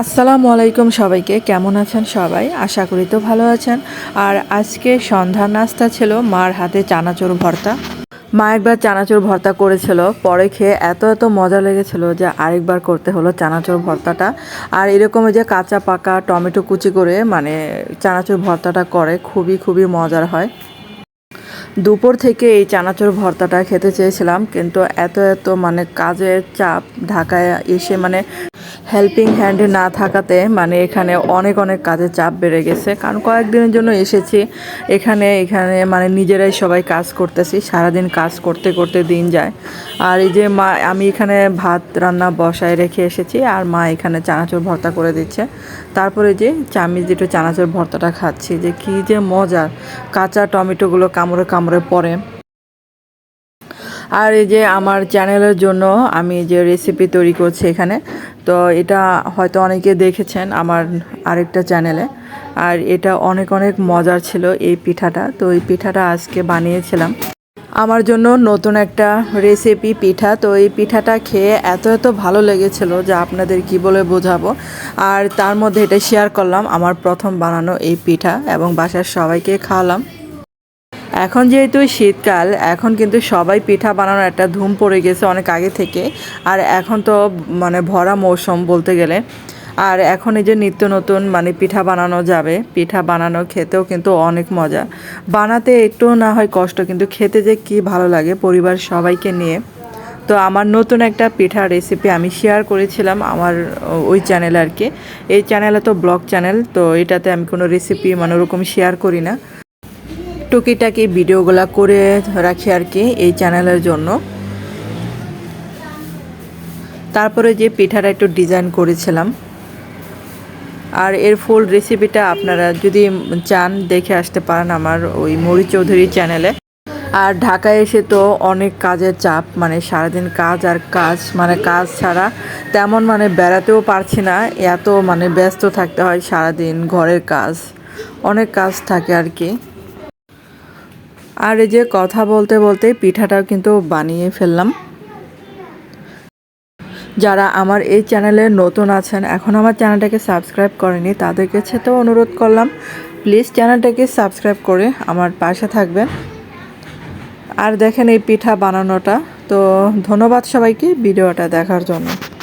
আসসালামু আলাইকুম সবাইকে, কেমন আছেন সবাই? আশা করি তো ভালো আছেন। আর আজকে সন্ধ্যার নাস্তা ছিল মার হাতে চানাচুর ভর্তা। মা একবার চানাচুর ভর্তা করেছিল, পরে খেয়ে এত এত মজা লেগেছিল যে আরেকবার করতে হলো চানাচুর ভর্তাটা। আর এরকম যে কাঁচা পাকা টমেটো কুচি করে চানাচুর ভর্তাটা করে খুবই খুবই মজার হয়। দুপুর থেকে এই চানাচুর ভর্তাটা খেতে চেয়েছিলাম, কিন্তু এত এত কাজের চাপ, ঢাকায় এসে হেল্পিং হ্যান্ডে না থাকাতে এখানে অনেক অনেক কাজের চাপ বেড়ে গেছে। কারণ কয়েকদিনের জন্য এসেছি এখানে এখানে নিজেরাই সবাই কাজ করতেছি, সারাদিন কাজ করতে করতে দিন যায়। আর এই যে আমি এখানে ভাত রান্না বসায় রেখে এসেছি, আর মা এখানে চানাচুর ভর্তা করে দিচ্ছে। তারপরে যে চামিচ দুটো চানাচুর ভর্তাটা খাচ্ছি, যে কী যে মজার, কাঁচা টমেটোগুলো কামড়ে কামড়ে পড়ে। আর এই যে আমার চ্যানেলের জন্য আমি যে রেসিপি তৈরি করছি এখানে, তো এটা হয়তো অনেকে দেখেছেন আমার আরেকটা চ্যানেলে। আর এটা অনেক অনেক মজার ছিল এই পিঠাটা। তো এই পিঠাটা আজকে বানিয়েছিলাম আমার জন্য নতুন একটা রেসিপি পিঠা। তো এই পিঠাটা খেয়ে এত এত ভালো লেগেছিল যে আপনাদের কি বলে বোঝাবো। আর তার মধ্যে এটা শেয়ার করলাম আমার প্রথম বানানো এই পিঠা, এবং বাসার সবাইকে খাওয়ালাম। এখন যেহেতু শীতকাল, এখন কিন্তু সবাই পিঠা বানানোর একটা ধুম পড়ে গেছে অনেক আগে থেকে। আর এখন তো ভরা মৌসুম বলতে গেলে। আর এখন এই যে নিত্য নতুন পিঠা বানানো যাবে, পিঠা বানানো খেতেও কিন্তু অনেক মজা। বানাতে একটু না হয় কষ্ট, কিন্তু খেতে যে কি ভালো লাগে পরিবার সবাইকে নিয়ে। তো আমার নতুন একটা পিঠা রেসিপি আমি শেয়ার করেছিলাম আমার ওই চ্যানেলে আর কি। এই চ্যানেলে তো ব্লগ চ্যানেল, তো এটাতে আমি কোনো রেসিপি ওরকম শেয়ার করি না, টুকিটাকি ভিডিওগুলা করে রাখি আর কি এই চ্যানেলের জন্য। তারপরে যে পিঠাটা একটু ডিজাইন করেছিলাম। আর এর ফুল রেসিপিটা আপনারা যদি চান দেখে আসতে পারেন আমার ওই মরি চৌধুরী চ্যানেলে। আর ঢাকায় এসে তো অনেক কাজের চাপ, সারাদিন কাজ আর কাজ, কাজ ছাড়া তেমন বেড়াতেও পারছি না, এত ব্যস্ত থাকতে হয় সারাদিন, ঘরের কাজ অনেক কাজ থাকে আর কি। আর এই যে কথা বলতে বলতে পিঠাটাও কিন্তু বানিয়ে ফেললাম। যারা আমার এই চ্যানেলে নতুন আছেন, এখন আমার চ্যানেলটাকে সাবস্ক্রাইব করেনি, তাদের কাছে তো অনুরোধ করলাম প্লিজ চ্যানেলটাকে সাবস্ক্রাইব করে আমার পাশে থাকবেন। আর দেখেন এই পিঠা বানানোটা। তো ধন্যবাদ সবাইকে ভিডিওটা দেখার জন্য।